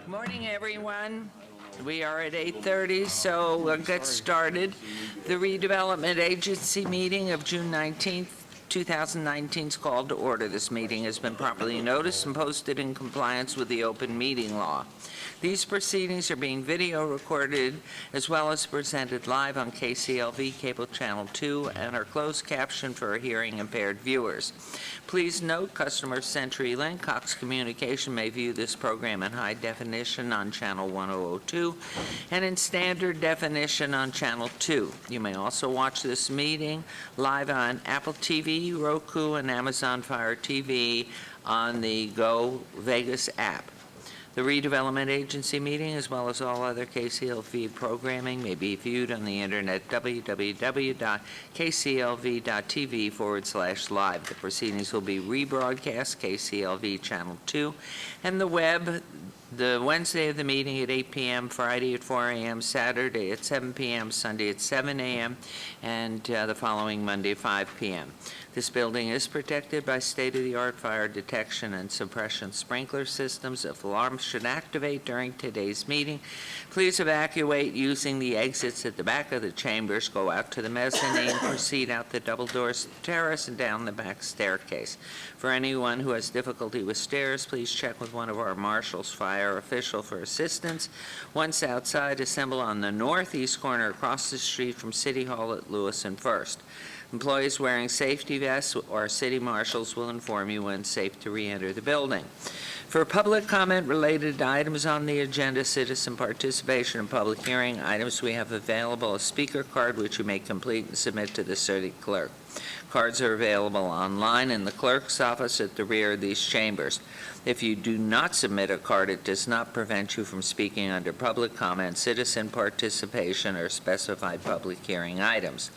Morning, everyone. We are at 8:30, so we'll get started. The Redevelopment Agency meeting of June 19th, 2019 is called to order. This meeting has been properly noticed and posted in compliance with the open meeting law. These proceedings are being video recorded as well as presented live on KCLV Cable Channel 2 and are closed captioned for hearing impaired viewers. Please note, customer CenturyLink Cox Communication may view this program in high definition on Channel 1002 and in standard definition on Channel 2. You may also watch this meeting live on Apple TV, Roku, and Amazon Fire TV on the Go Vegas app. The Redevelopment Agency meeting, as well as all other KCLV programming, may be viewed on the internet www.kclv.tv/live. The proceedings will be rebroadcast KCLV Channel 2 and the web the Wednesday of the meeting at 8 p.m., Friday at 4 a.m., Saturday at 7 p.m., Sunday at 7 a.m., and the following Monday at 5 p.m. This building is protected by state-of-the-art fire detection and suppression sprinkler systems. If alarms should activate during today's meeting, please evacuate using the exits at the back of the chambers. Go out to the mezzanine, proceed out the double doors to the terrace, and down the back staircase. For anyone who has difficulty with stairs, please check with one of our marshals, fire official for assistance. Once outside, assemble on the northeast corner across the street from City Hall at Lewis and First. Employees wearing safety vests or city marshals will inform you when safe to re-enter the building. For public comment related to items on the agenda, citizen participation and public hearing items, we have available a speaker card which you may complete and submit to the city clerk. Cards are available online in the clerk's office at the rear of these chambers. If you do not submit a card, it does not prevent you from speaking under public comment, citizen participation, or specified public hearing items.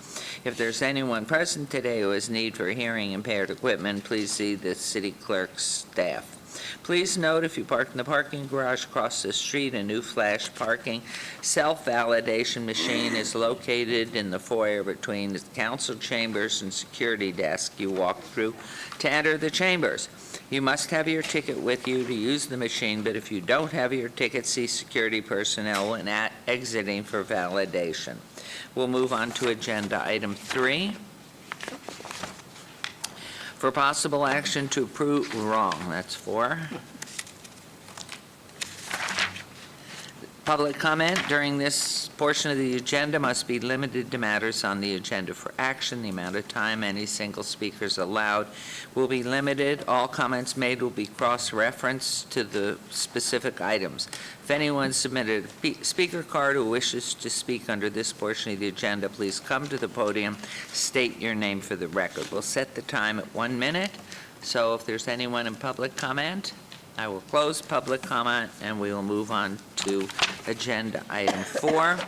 If there's anyone present today who has need for hearing impaired equipment, please see the city clerk's staff. Please note, if you park in the parking garage across the street, a new flash parking self-validation machine is located in the foyer between the council chambers and security desk you walk through to enter the chambers. You must have your ticket with you to use the machine, but if you don't have your ticket, see security personnel when exiting for validation. We'll move on to agenda item 3. For possible action to approve, that's 4. Public comment during this portion of the agenda must be limited to matters on the agenda for action. The amount of time any single speaker is allowed will be limited. All comments made will be cross-referenced to the specific items. If anyone submitted a speaker card who wishes to speak under this portion of the agenda, please come to the podium, state your name for the record. We'll set the time at 1 minute. So if there's anyone in public comment, I will close public comment and we will move on to agenda item 4.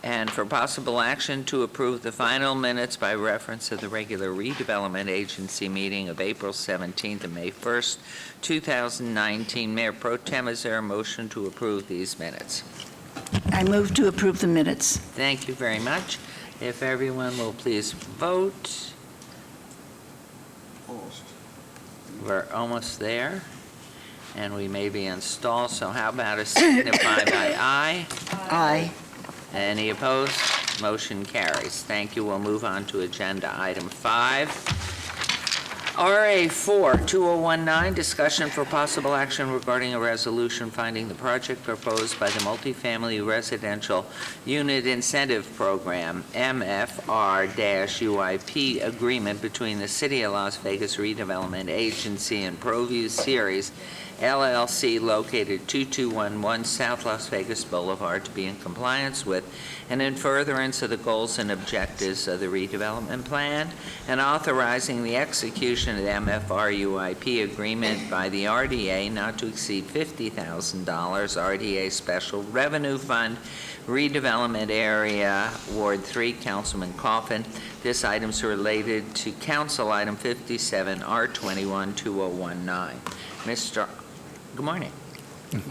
And for possible action to approve the final minutes by reference to the regular Redevelopment Agency meeting of April 17th and May 1st, 2019. Mayor Pro Tem, is there a motion to approve these minutes? I move to approve the minutes. Thank you very much. If everyone will please vote. We're almost there. And we may be installed, so how about a signify by aye? Aye. Any opposed? Motion carries. Thank you. We'll move on to agenda item 5. RA 4-2019, discussion for possible action regarding a resolution finding the project proposed by the Multifamily Residential Unit Incentive Program, MFR-UIP agreement between the City of Las Vegas Redevelopment Agency and ProView Series LLC, located 2211 South Las Vegas Boulevard, to be in compliance with and in furtherance of the goals and objectives of the redevelopment plan, and authorizing the execution of the MFR-UIP agreement by the RDA not to exceed $50,000 RDA Special Revenue Fund, Redevelopment Area, Ward 3, Councilman Coffin. This item is related to Council Item 57, R21-2019. Good morning. Good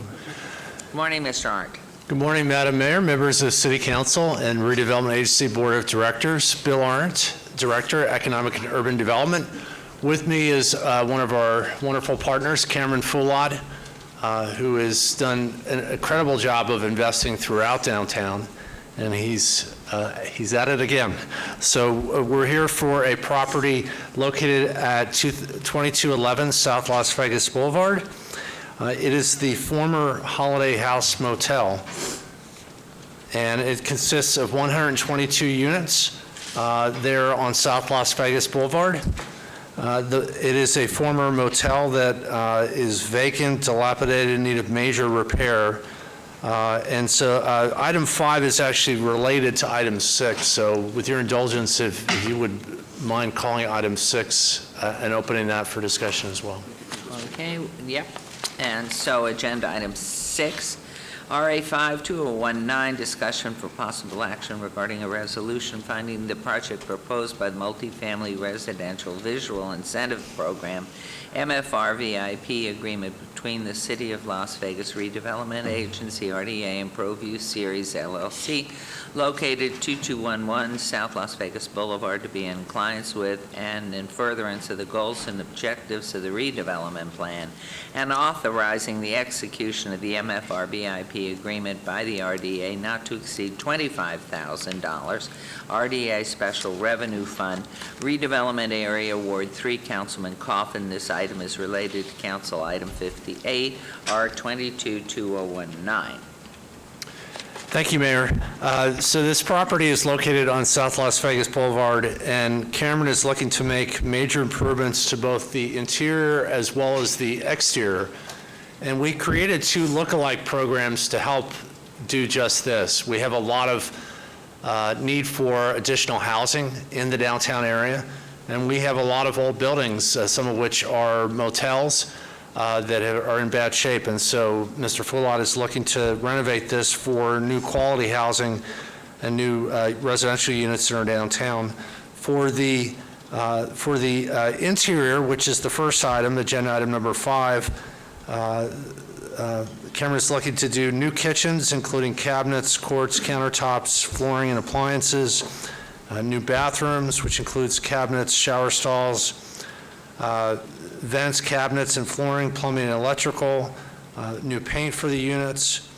morning, Mr. Arndt. Good morning, Madam Mayor, members of the City Council and Redevelopment Agency Board of Directors. Bill Arndt, Director, Economic and Urban Development. With me is one of our wonderful partners, Cameron Foulad, who has done an incredible job of investing throughout downtown, and he's at it again. So we're here for a property located at 2211 South Las Vegas Boulevard. It is the former Holiday House Motel, and it consists of 122 units there on South Las Vegas Boulevard. It is a former motel that is vacant, dilapidated, in need of major repair. And so item 5 is actually related to item 6. So with your indulgence, if you would mind calling item 6 and opening that for discussion as well. Okay, yep. And so agenda item 6, RA 52019, discussion for possible action regarding a resolution finding the project proposed by the Multifamily Residential Visual Incentive Program, MFR VIP agreement between the City of Las Vegas Redevelopment Agency, RDA, and ProView Series LLC, located 2211 South Las Vegas Boulevard, to be in compliance with and in furtherance of the goals and objectives of the redevelopment plan, and authorizing the execution of the MFR VIP agreement by the RDA not to exceed $25,000, RDA Special Revenue Fund, Redevelopment Area Award 3, Councilman Coffin. This item is related to Council Item 58, R222019. Thank you, Mayor. So this property is located on South Las Vegas Boulevard, and Cameron is looking to make major improvements to both the interior as well as the exterior. And we created 2 lookalike programs to help do just this. We have a lot of need for additional housing in the downtown area, and we have a lot of old buildings, some of which are motels, that are in bad shape. And so Mr. Fulott is looking to renovate this for new quality housing and new residential units in our downtown. For the interior, which is the first item, agenda item number 5, Cameron is looking to do new kitchens, including cabinets, quartz, countertops, flooring, and appliances, new bathrooms, which includes cabinets, shower stalls, vents, cabinets, and flooring, plumbing and electrical, new paint for the units.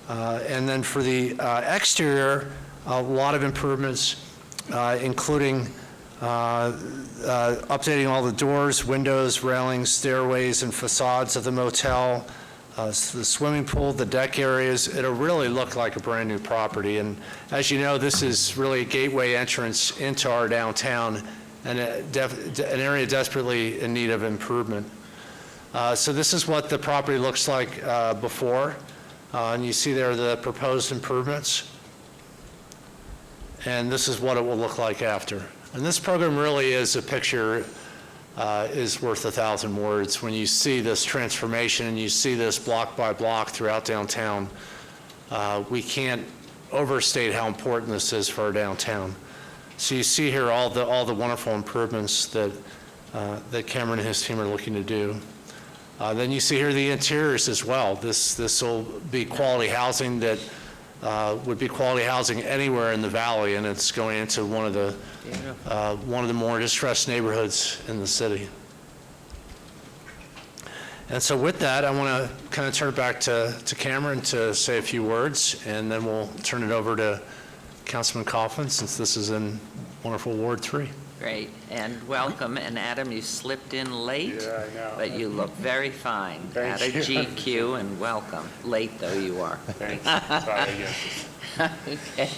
And then for the exterior, a lot of improvements, including updating all the doors, windows, railings, stairways, and facades of the motel, the swimming pool, the deck areas. It'll really look like a brand new property. And as you know, this is really a gateway entrance into our downtown, and an area desperately in need of improvement. So this is what the property looks like before, and you see there the proposed improvements. And this is what it will look like after. And this program really is a picture is worth 1,000 words. When you see this transformation and you see this block by block throughout downtown, we can't overstate how important this is for our downtown. So you see here all the wonderful improvements that Cameron and his team are looking to do. Then you see here the interiors as well. This will be quality housing that would be quality housing anywhere in the valley, and it's going into one of the more distressed neighborhoods in the city. And so with that, I want to kind of turn it back to Cameron to say a few words, and then we'll turn it over to Councilman Coughlin, since this is in wonderful Ward 3. Great, and welcome. And Adam, you slipped in late. Yeah, I know. But you look very fine. Thank At a you. GQ, and welcome. Late though you are. Thanks. Sorry again. Okay.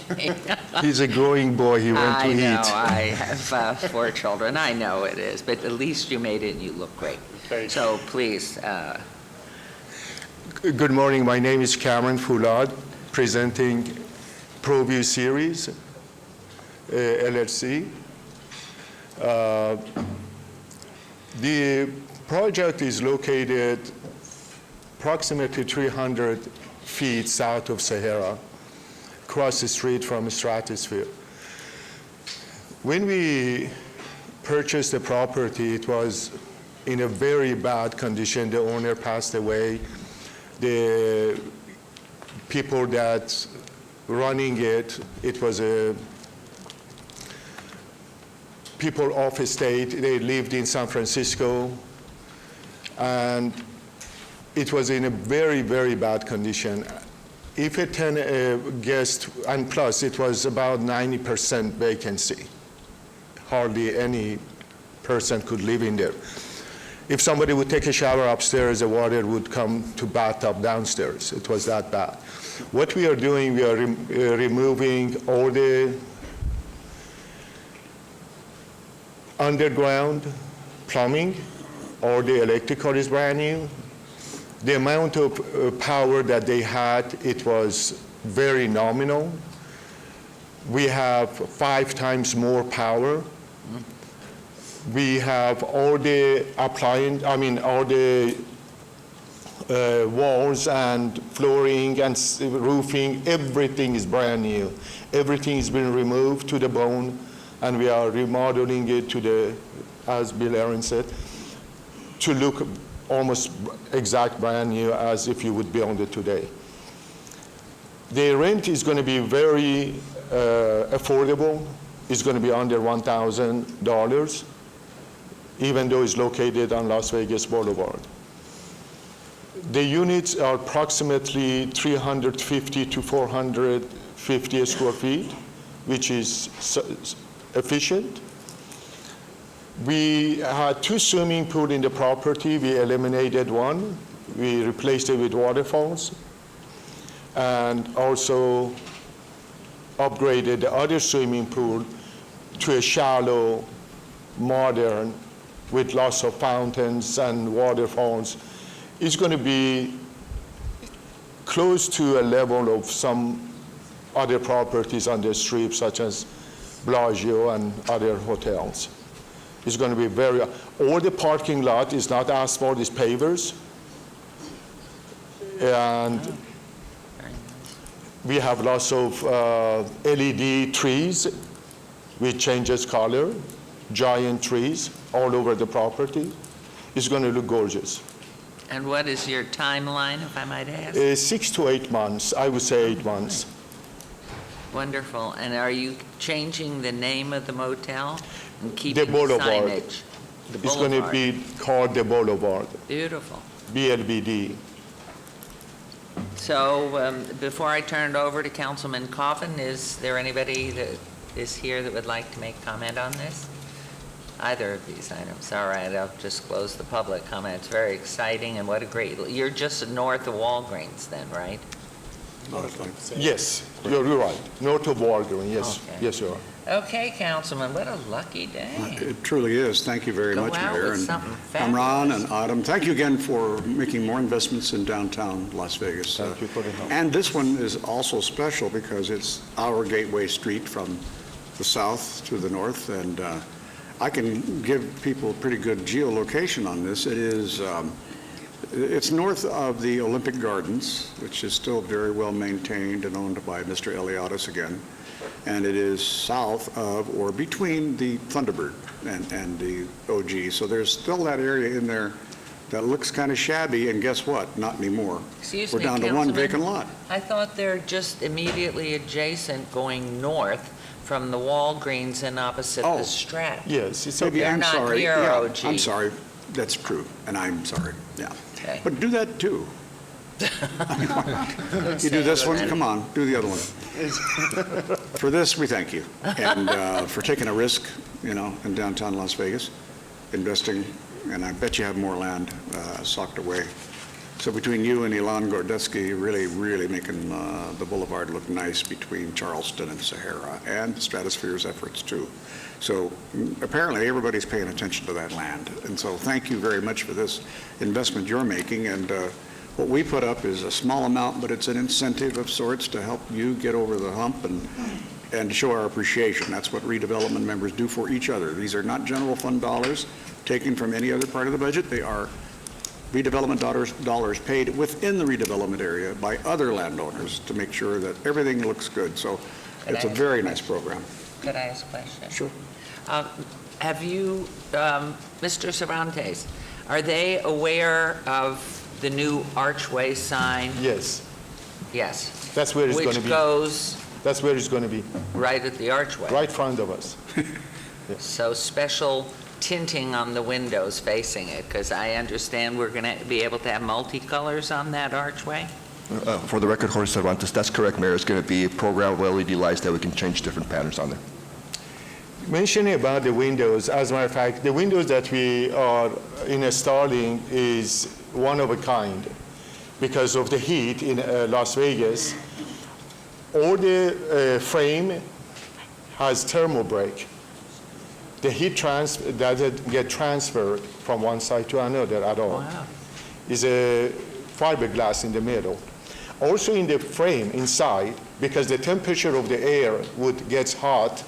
He's a growing boy, he went to I know, eat. I have 4 children. I know it is, but at least you made it and you look great. Thank you. So please, Good morning, my name is Cameron Foulard, presenting ProView Series, LLC. The project is located approximately 300 feet south of Sahara, across the street from Stratosphere. When we purchased the property, it was in a very bad condition. The owner passed away. The people that running it was a people off state. They lived in San Francisco, and it was in a very, very bad condition. If a 10 guest, and plus it was about 90% vacancy. Hardly any person could live in there. If somebody would take a shower upstairs, the water would come to bathtub downstairs. It was that bad. What we are doing, we are removing all the underground plumbing, all the electrical is brand new. The amount of power that they had, it was very nominal. We have 5 times more power. We have all the all the walls and flooring and roofing, everything is brand new. Everything has been removed to the bone, and we are remodeling it to the, as Bill Aaron said, to look almost exact brand new as if you would build it today. The rent is going to be very affordable. It's going to be under $1,000, even though it's located on Las Vegas Boulevard. The units are approximately 350 to 450 square feet, which is efficient. We had 2 swimming pools in the property. We eliminated one. We replaced it with waterfalls, and also upgraded the other swimming pool to a shallow, modern, with lots of fountains and waterfalls. It's going to be close to a level of some other properties on the strip, such as Bellagio and other hotels. It's going to be all the parking lot is not asphalt, it's pavers. And we have lots of LED trees which changes color, giant trees all over the property. It's going to look gorgeous. And what is your timeline, if I might ask? 6 to 8 months, I would say 8 months. Wonderful. And are you changing the name of the motel and keeping The Boulevard. signage? The It's going to Boulevard. be called the Boulevard, Beautiful. BLBD. So before I turn it over to Councilman Coffin, is there anybody that is here that would like to make comment on this? Either of these items? All right, I'll just close the public comment. It's very exciting, and what a great, you're just north of Walgreens then, right? Yes, you're right. North of Walgreens, yes. Okay. Yes, you are. Okay, Councilman, what a lucky day. It truly is. Thank you very Go much, out Mayor. with And something Kamran fabulous. and Autumn, thank you again for making more investments in downtown Las Vegas. Thank you for the help. And this one is also special because it's our gateway street from the south to the north, and I can give people a pretty good geolocation on this. It is, it's north of the Olympic Gardens, which is still very well maintained and owned by Mr. Eliadis again. And it is south of or between the Thunderbird and the OG. So there's still that area in there that looks kind of shabby, and guess what? Not anymore. Excuse We're me, down to one Councilman. vacant lot. I thought they're just immediately adjacent going north from the Walgreens and opposite Oh. the Strat. Yes, it's Maybe okay. I'm not sorry. near Yeah, OG. I'm sorry. That's true, and I'm sorry. Yeah. Okay. But do that too. You do this one, come on, do the other one. For this, we thank you, and for taking a risk, in downtown Las Vegas, investing, and I bet you have more land socked away. So between you and Ilan Gordetsky, really making the boulevard look nice between Charleston and Sahara, and Stratosphere's efforts too. So apparently everybody's paying attention to that land, and so thank you very much for this investment you're making. And what we put up is a small amount, but it's an incentive of sorts to help you get over the hump and show our appreciation. That's what redevelopment members do for each other. These are not general fund dollars taken from any other part of the budget. They are redevelopment dollars paid within the redevelopment area by other landowners to make sure that everything looks good. So Could it's I a ask very a nice program. Could I ask a question? Sure. Have you, Mr. Cervantes, are they aware of the new archway sign? Yes, Yes. that's where it's going to Which be. goes That's where it's going to be, right at the archway. right in front of us. So special tinting on the windows facing it? Because I understand we're going to be able to have multicolors on that archway? For the record, Jorge Cervantes, that's correct, Mayor. It's going to be programmable LED lights that we can change different patterns on there. Mentioning about the windows, as a matter of fact, the windows that we are installing is one of a kind because of the heat in Las Vegas. All the frame has thermal break. The heat doesn't get transferred from one side to another at all. Wow. It's a fiberglass in the middle. Also in the frame inside, because the temperature of the air gets hot,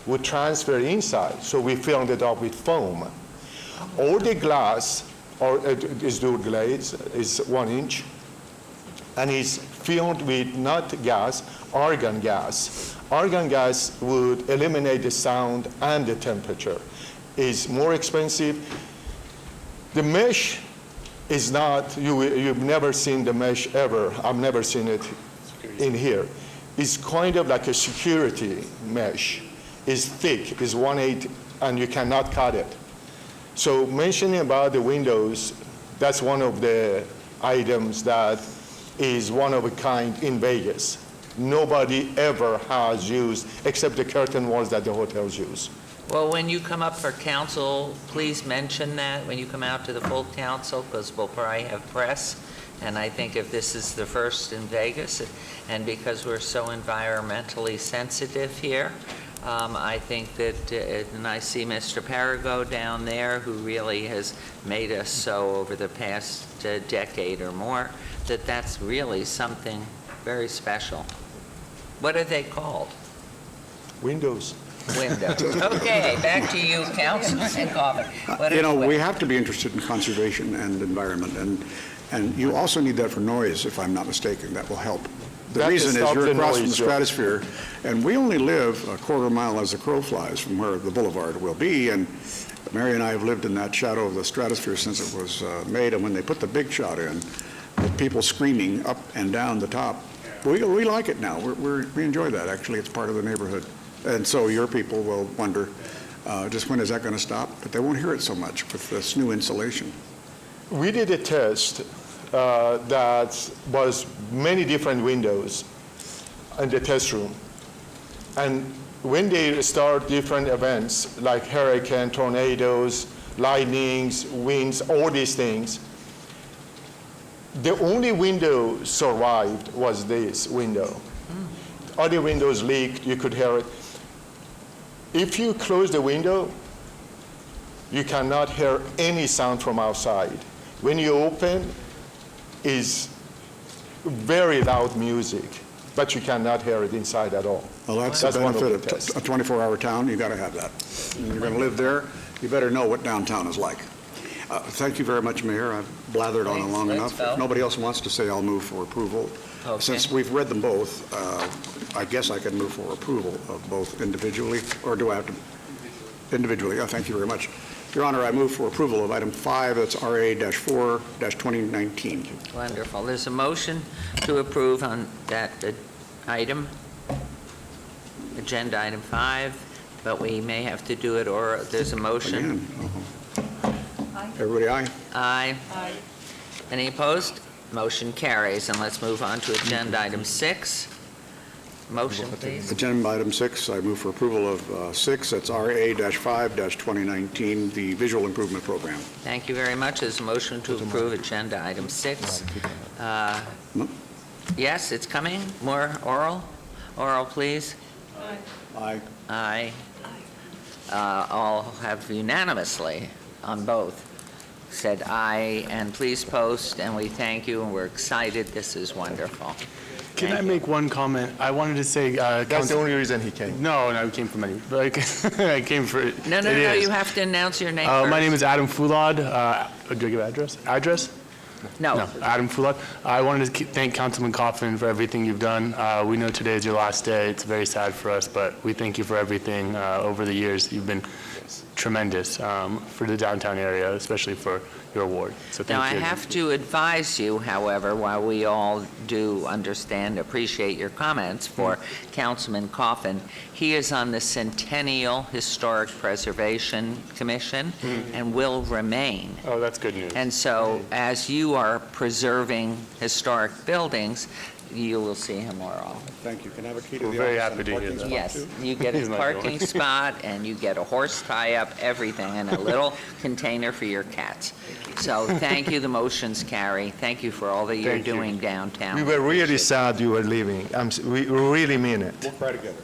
would transfer inside, so we filled it up with foam. All the glass is dual glaze, is 1 inch, and is filled with not gas, argon gas. Argon gas would eliminate the sound and the temperature. It's more expensive. The mesh is not, you've never seen the mesh ever. I've never seen it in here. It's kind of like a security mesh. It's thick, it's 1/8, and you cannot cut it. So mentioning about the windows, that's one of the items that is one of a kind in Vegas. Nobody ever has used, except the curtain walls that the hotels use. Well, when you come up for council, please mention that when you come out to the full council, because we'll probably have press. And I think if this is the first in Vegas, and because we're so environmentally sensitive here, I think that, and I see Mr. Parago down there, who really has made us so over the past decade or more, that that's really something very special. What are they called? Windows. Windows. Okay, back to you, Councilman Coffin. What are You know, the we have to be interested in conservation and environment, and you also need that for noise, if I'm not mistaken. That will help. The That reason is stops you're the across from the noise, yeah. stratosphere, and we only live a quarter mile as the crow flies from where the boulevard will be, and Mary and I have lived in that shadow of the stratosphere since it was made, and when they put the big shot in, with people screaming up and down the top, we like it now. We enjoy that, actually. It's part of the neighborhood. And so your people will wonder, just when is that going to stop? But they won't hear it so much with this new insulation. We did a test that was many different windows in the test room. And when they start different events like hurricane, tornadoes, lightnings, winds, all these things, the only window survived was this window. Other windows leaked, you could hear it. If you close the window, you cannot hear any sound from outside. When you open, is very loud music, but you cannot hear it inside at all. Well, that's the one of benefit the tests. of a 24-hour town. You got to have that. And you're going to live there, you better know what downtown is like. Thank you very much, Mayor. I've blathered on it long Let's enough. go. If nobody else wants to say, I'll move for approval. Okay. Since we've read them both, I guess I can move for approval of both individually, or do I have to? Individually. Thank you very much. Your Honor, I move for approval of item 5, that's RA-4-2019. Wonderful. There's a motion to approve on that item, agenda item 5, but we may have to do it, or there's a motion. Again. Everybody aye? Aye. Any opposed? Motion carries. And let's move on to agenda item 6. Motion, please. Agenda item 6, I move for approval of 6, that's RA-5-2019, the Visual Improvement Program. Thank you very much. There's a motion to approve agenda item 6. No? Yes, it's coming. More oral? Oral, please. Aye. Aye. All have unanimously on both said aye, and please post, and we thank you, and we're excited. This is wonderful. Can Thank I you. make one comment? I wanted to say, That's the only reason he came. No, I came from any, but I came for. No, it is. you have to announce your name first. My name is Adam Foulad. Do I give address? Address? No. No, Adam Foulad. I wanted to thank Councilman Coffin for everything you've done. We know today is your last day. It's very sad for us, but we thank you for everything over the years. You've been tremendous for the downtown area, especially for your ward. So Now, thank I you. have to advise you, however, while we all do understand, appreciate your comments for Councilman Coffin, he is on the Centennial Historic Preservation Commission and will remain. Oh, that's good news. And so, as you are preserving historic buildings, you will see him more often. Thank you. Can I have a key to We're the very office happy and to hear parking that. spot, Yes, too? you get He's his not parking going. spot, and you get a horse tie-up, everything, and a little container for your cats. So, thank you, the motion's carry. Thank you for all that you're Thank you. doing downtown. We were really sad you were leaving. We really mean it. We'll cry together.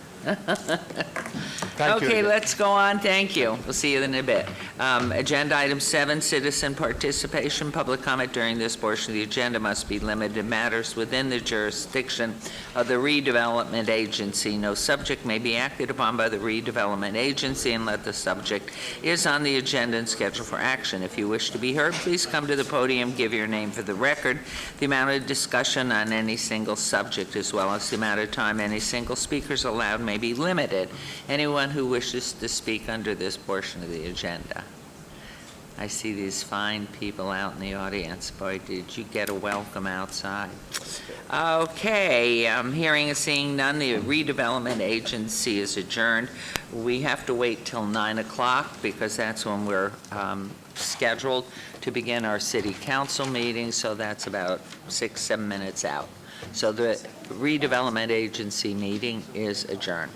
Thank you Okay, again. let's go on, thank you. We'll see you in a bit. Agenda item 7, citizen participation. Public comment during this portion of the agenda must be limited to matters within the jurisdiction of the redevelopment agency. No subject may be acted upon by the redevelopment agency unless the subject is on the agenda and scheduled for action. If you wish to be heard, please come to the podium, give your name for the record. The amount of discussion on any single subject, as well as the amount of time any single speaker is allowed, may be limited. Anyone who wishes to speak under this portion of the agenda. I see these fine people out in the audience. Boy, did you get a welcome outside. Okay, hearing and seeing none, the redevelopment agency is adjourned. We have to wait till 9 o'clock because that's when we're scheduled to begin our city council meeting, so that's about 6-7 minutes out. So the redevelopment agency meeting is adjourned.